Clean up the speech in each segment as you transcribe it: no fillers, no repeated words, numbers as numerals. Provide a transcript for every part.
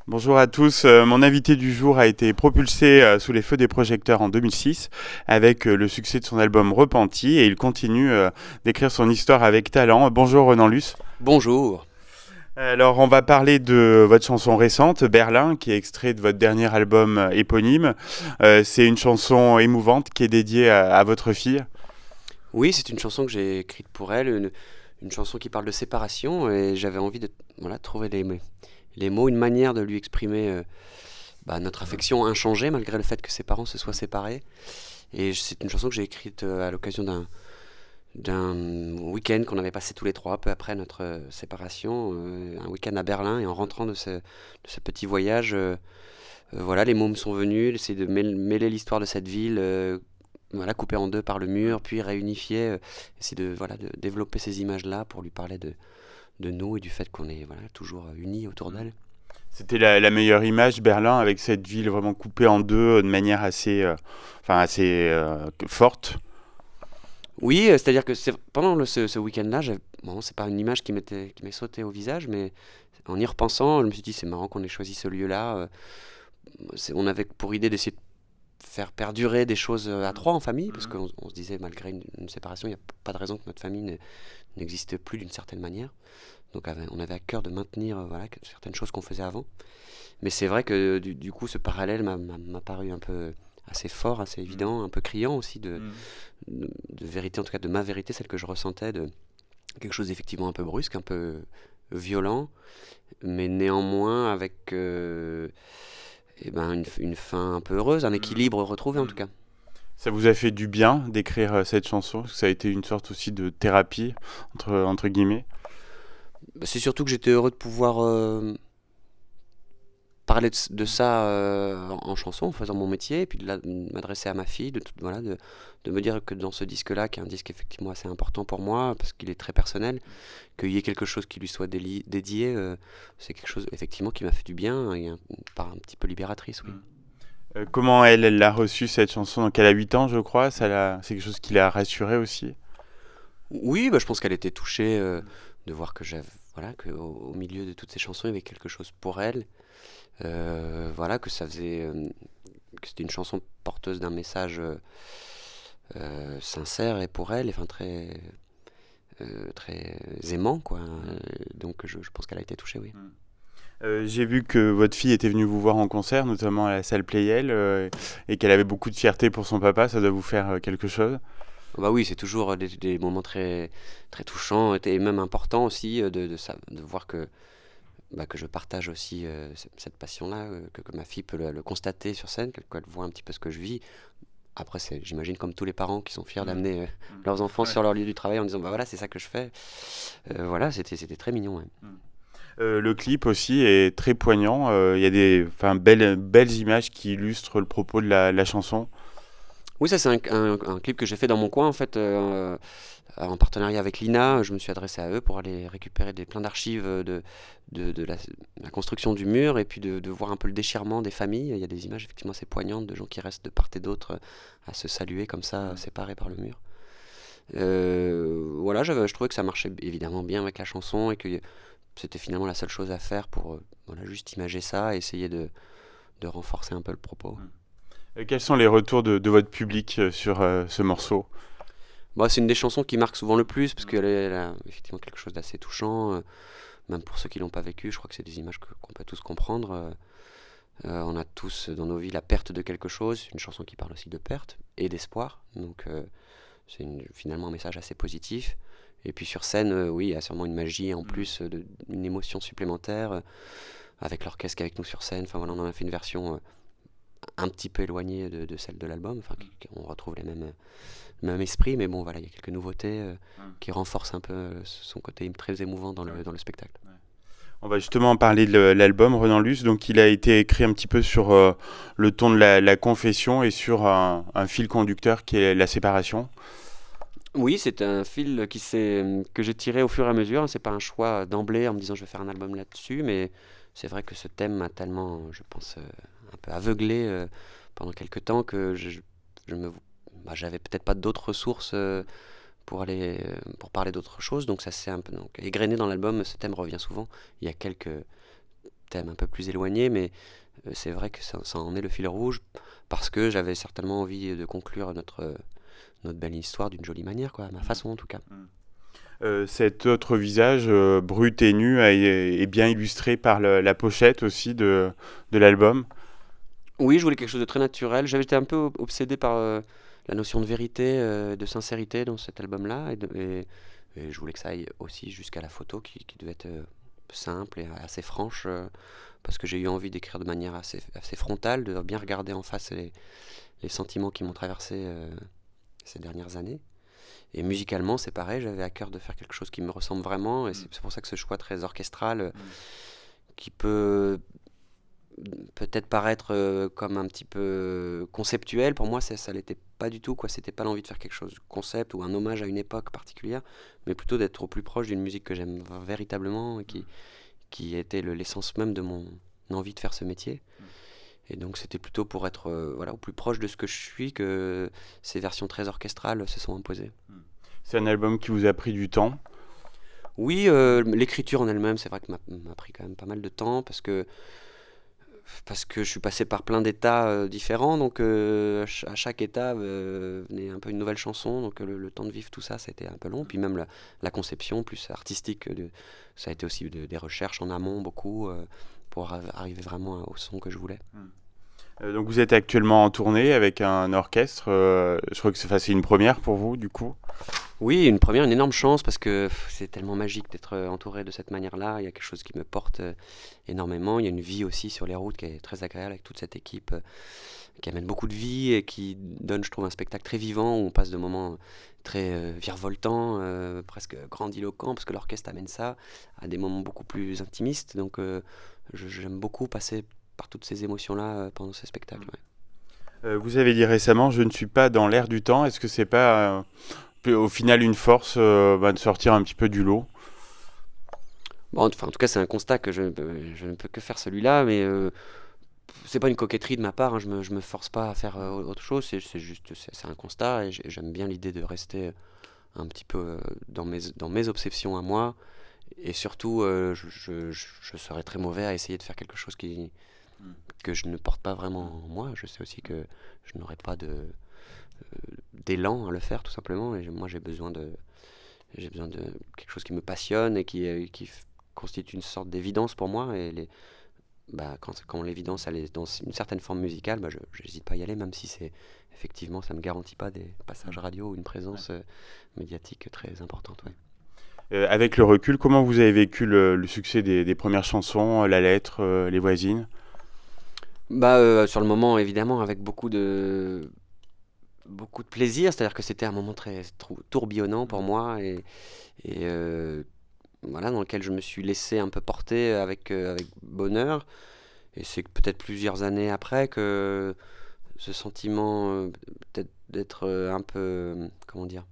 Bonjour à tous. Mon invité du jour a été propulsé sous les feux des projecteurs en 2006 avec le succès de son album Repenti et il continue d'écrire son histoire avec talent. Bonjour Renan Luce. Bonjour. Alors on va parler de votre chanson récente, Berlin, qui est extrait de votre dernier album éponyme. C'est une chanson émouvante qui est dédiée à votre fille. Oui, c'est une chanson que j'ai écrite pour elle, une chanson qui parle de séparation et j'avais envie de voilà, trouver les mots, une manière de lui exprimer notre affection inchangée malgré le fait que ses parents se soient séparés. Et c'est une chanson que j'ai écrite à l'occasion d'un week-end qu'on avait passé tous les trois, peu après notre séparation, un week-end à Berlin. Et en rentrant de ce petit voyage, voilà, les mots me sont venus, essayer de mêler l'histoire de cette ville, voilà, coupée en deux par le mur, puis réunifier, essayer de développer ces images-là pour lui parler de nous et du fait qu'on est voilà, toujours unis autour d'elle. C'était la meilleure image, Berlin, avec cette ville vraiment coupée en deux de manière assez forte. Oui, c'est-à-dire que pendant ce week-end-là, bon, c'est pas une image qui m'est sautée au visage, mais en y repensant, je me suis dit c'est marrant qu'on ait choisi ce lieu-là. On avait pour idée d'essayer de faire perdurer des choses à trois en famille, parce qu'on on se disait malgré une séparation, il n'y a pas de raison que notre famille n'existe plus d'une certaine manière. Donc on avait à cœur de maintenir voilà, certaines choses qu'on faisait avant. Mais c'est vrai que du coup, ce parallèle m'a paru un peu assez fort, assez évident, un peu criant aussi de vérité, en tout cas de ma vérité, celle que je ressentais, de quelque chose d'effectivement un peu brusque, un peu violent, mais néanmoins avec une fin un peu heureuse, un équilibre retrouvé en tout cas. Ça vous a fait du bien d'écrire cette chanson? Ça a été une sorte aussi de thérapie, entre guillemets. C'est surtout que j'étais heureux de pouvoir parler de ça en chanson, en faisant mon métier, et puis de m'adresser à ma fille, voilà, de me dire que dans ce disque-là, qui est un disque effectivement assez important pour moi, parce qu'il est très personnel, qu'il y ait quelque chose qui lui soit dédié, c'est quelque chose effectivement qui m'a fait du bien, et une part un petit peu libératrice, oui. Comment elle l'a reçue cette chanson? Donc elle a 8 ans, je crois. C'est quelque chose qui l'a rassurée aussi. Oui, je pense qu'elle était touchée de voir que voilà, au milieu de toutes ces chansons, il y avait quelque chose pour elle. Voilà, que c'était une chanson porteuse d'un message sincère et pour elle, enfin très aimant, quoi. Donc je pense qu'elle a été touchée, oui. J'ai vu que votre fille était venue vous voir en concert, notamment à la salle Playel, et qu'elle avait beaucoup de fierté pour son papa. Ça doit vous faire quelque chose? Bah oui, c'est toujours des moments très, très touchants et même importants aussi de voir que je partage aussi cette passion-là, que ma fille peut le constater sur scène, qu'elle voit un petit peu ce que je vis. Après, j'imagine comme tous les parents qui sont fiers d'amener leurs enfants sur leur lieu du travail en disant bah voilà, c'est ça que je fais. Voilà, c'était très mignon, ouais. Le clip aussi est très poignant. Il y a belles images qui illustrent le propos de la chanson. Oui, ça c'est un clip que j'ai fait dans mon coin en fait, en partenariat avec l'INA. Je me suis adressé à eux pour aller récupérer plein d'archives de la construction du mur et puis de voir un peu le déchirement des familles. Il y a des images effectivement assez poignantes de gens qui restent de part et d'autre à se saluer comme ça, séparés par le mur. Voilà, je trouvais que ça marchait évidemment bien avec la chanson et que c'était finalement la seule chose à faire pour voilà, juste imager ça et essayer de renforcer un peu le propos. Quels sont les retours de votre public sur ce morceau? Bah, c'est une des chansons qui marque souvent le plus parce qu'elle a effectivement quelque chose d'assez touchant. Même pour ceux qui l'ont pas vécu, je crois que c'est des images qu'on peut tous comprendre. On a tous dans nos vies la perte de quelque chose. C'est une chanson qui parle aussi de perte et d'espoir. Donc c'est finalement un message assez positif. Et puis sur scène, oui, il y a sûrement une magie en plus, une émotion supplémentaire avec l'orchestre qui est avec nous sur scène. Enfin voilà, on en a fait une version un petit peu éloignée de celle de l'album. Enfin, on retrouve le même esprit, mais bon, voilà, il y a quelques nouveautés qui renforcent un peu son côté très émouvant dans le spectacle. On va justement parler de l'album Renan Luce. Donc, il a été écrit un petit peu sur le ton de la confession et sur un fil conducteur qui est la séparation. Oui, c'est un fil que j'ai tiré au fur et à mesure. C'est pas un choix d'emblée en me disant je vais faire un album là-dessus, mais c'est vrai que ce thème m'a tellement, je pense, un peu aveuglé pendant quelques temps que j'avais peut-être pas d'autres ressources pour parler d'autre chose. Donc ça s'est un peu donc égrené dans l'album. Ce thème revient souvent. Il y a quelques thèmes un peu plus éloignés, mais c'est vrai que ça en est le fil rouge, parce que j'avais certainement envie de conclure notre belle histoire d'une jolie manière, quoi, à ma façon en tout cas. Cet autre visage brut et nu est bien illustré par la pochette aussi de l'album. Oui, je voulais quelque chose de très naturel. J'avais été un peu obsédé par la notion de vérité, de sincérité dans cet album-là, et je voulais que ça aille aussi jusqu'à la photo qui devait être simple et assez franche, parce que j'ai eu envie d'écrire de manière assez frontale, de bien regarder en face les sentiments qui m'ont traversé ces dernières années. Et musicalement, c'est pareil, j'avais à cœur de faire quelque chose qui me ressemble vraiment, et c'est pour ça que ce choix très orchestral, qui peut peut-être paraître comme un petit peu conceptuel, pour moi ça l'était pas du tout, quoi. C'était pas l'envie de faire quelque chose de concept ou un hommage à une époque particulière, mais plutôt d'être au plus proche d'une musique que j'aime véritablement et qui était l'essence même de mon envie de faire ce métier. Et donc c'était plutôt pour être voilà, au plus proche de ce que je suis que ces versions très orchestrales se sont imposées. C'est un album qui vous a pris du temps. Oui, l'écriture en elle-même, c'est vrai que m'a pris quand même pas mal de temps, parce que je suis passé par plein d'états différents, donc à chaque état venait un peu une nouvelle chanson, donc le temps de vivre tout ça, c'était un peu long. Puis même la conception plus artistique, ça a été aussi des recherches en amont beaucoup, pour arriver vraiment au son que je voulais. Donc vous êtes actuellement en tournée avec un orchestre. Je crois que c'est une première pour vous, du coup. Oui, une première, une énorme chance, parce que c'est tellement magique d'être entouré de cette manière-là. Il y a quelque chose qui me porte énormément. Il y a une vie aussi sur les routes qui est très agréable avec toute cette équipe qui amène beaucoup de vie et qui donne, je trouve, un spectacle très vivant où on passe de moments très virevoltants, presque grandiloquents, parce que l'orchestre amène ça, à des moments beaucoup plus intimistes. Donc j'aime beaucoup passer par toutes ces émotions-là pendant ce spectacle. Ouais. Vous avez dit récemment, je ne suis pas dans l'air du temps. Est-ce que c'est pas au final une force de sortir un petit peu du lot? Bon, enfin, en tout cas, c'est un constat que je ne peux que faire celui-là, mais c'est pas une coquetterie de ma part, hein, je me force pas à faire autre chose, c'est juste, c'est un constat, et j'aime bien l'idée de rester un petit peu dans mes obsessions à moi, et surtout, je serais très mauvais à essayer de faire quelque chose que je ne porte pas vraiment en moi. Je sais aussi que je n'aurais pas d'élan à le faire, tout simplement, et moi j'ai besoin de quelque chose qui me passionne et qui constitue une sorte d'évidence pour moi, et quand l'évidence elle est dans une certaine forme musicale, je n'hésite pas à y aller, même si effectivement ça ne me garantit pas des passages radio ou une présence médiatique très importante. Ouais. Avec le recul, comment vous avez vécu le succès des premières chansons, la lettre, les voisines? Sur le moment, évidemment, avec beaucoup de plaisir, c'est-à-dire que c'était un moment très tourbillonnant pour moi, et voilà, dans lequel je me suis laissé un peu porter avec bonheur. Et c'est peut-être plusieurs années après que ce sentiment peut-être d'être un peu, comment dire,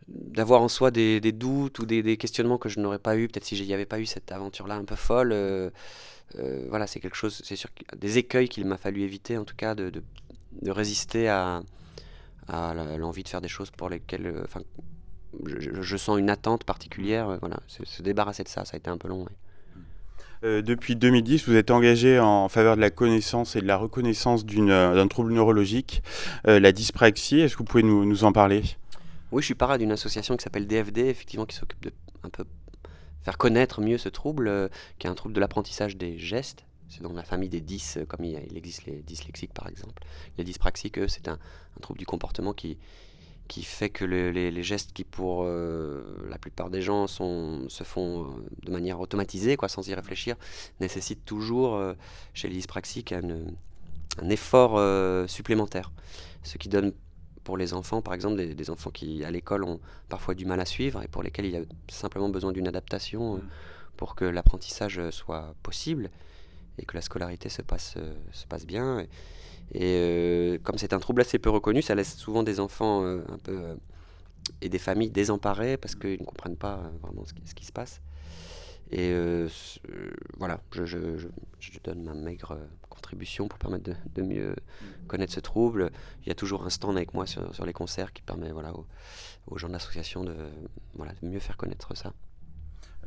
d'avoir en soi des doutes ou des questionnements que je n'aurais pas eu, peut-être si n'y avait pas eu cette aventure-là un peu folle. Voilà, c'est quelque chose, c'est sûr, des écueils qu'il m'a fallu éviter, en tout cas, de résister à l'envie de faire des choses pour lesquelles je sens une attente particulière. Voilà, se débarrasser de ça a été un peu long. Ouais. Depuis 2010, vous êtes engagé en faveur de la connaissance et de la reconnaissance d'un trouble neurologique, la dyspraxie. Est-ce que vous pouvez nous en parler? Oui, je suis parrain d'une association qui s'appelle DFD, effectivement, qui s'occupe de un peu faire connaître mieux ce trouble, qui est un trouble de l'apprentissage des gestes. C'est dans la famille des 10, comme il existe les dyslexiques par exemple. Les dyspraxiques, c'est un trouble du comportement qui fait que les gestes qui, pour la plupart des gens, se font de manière automatisée, sans y réfléchir, nécessitent toujours, chez les dyspraxiques, un effort supplémentaire. Ce qui donne, pour les enfants, par exemple, des enfants qui, à l'école, ont parfois du mal à suivre, et pour lesquels il y a simplement besoin d'une adaptation pour que l'apprentissage soit possible et que la scolarité se passe bien. Et comme c'est un trouble assez peu reconnu, ça laisse souvent des enfants un peu et des familles désemparées parce qu'ils ne comprennent pas vraiment ce qui se passe. Et voilà, je donne ma maigre contribution pour permettre de mieux connaître ce trouble. Il y a toujours un stand avec moi sur les concerts qui permet, voilà, aux gens de l'association de mieux faire connaître ça.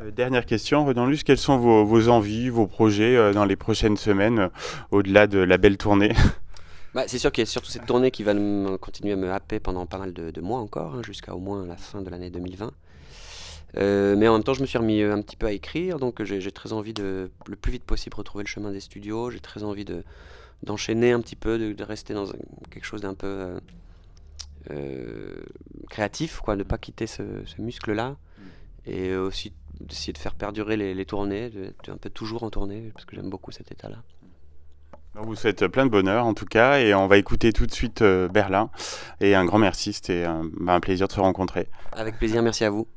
Dernière question, Renan Luce, quelles sont vos envies, vos projets dans les prochaines semaines, au-delà de la belle tournée? Bah, c'est sûr qu'il y a surtout cette tournée qui va continuer à me happer pendant pas mal de mois encore, hein, jusqu'à au moins la fin de l'année 2020. Mais en même temps, je me suis remis un petit peu à écrire, donc j'ai très envie de le plus vite possible retrouver le chemin des studios. J'ai très envie d'enchaîner un petit peu, de rester dans quelque chose d'un peu créatif, quoi, de ne pas quitter ce muscle-là. Et aussi d'essayer de faire perdurer les tournées, d'être un peu toujours en tournée, parce que j'aime beaucoup cet état-là. On vous souhaite plein de bonheur en tout cas, et on va écouter tout de suite Berlin. Et un grand merci, c'était un plaisir de se rencontrer. Avec plaisir, merci à vous.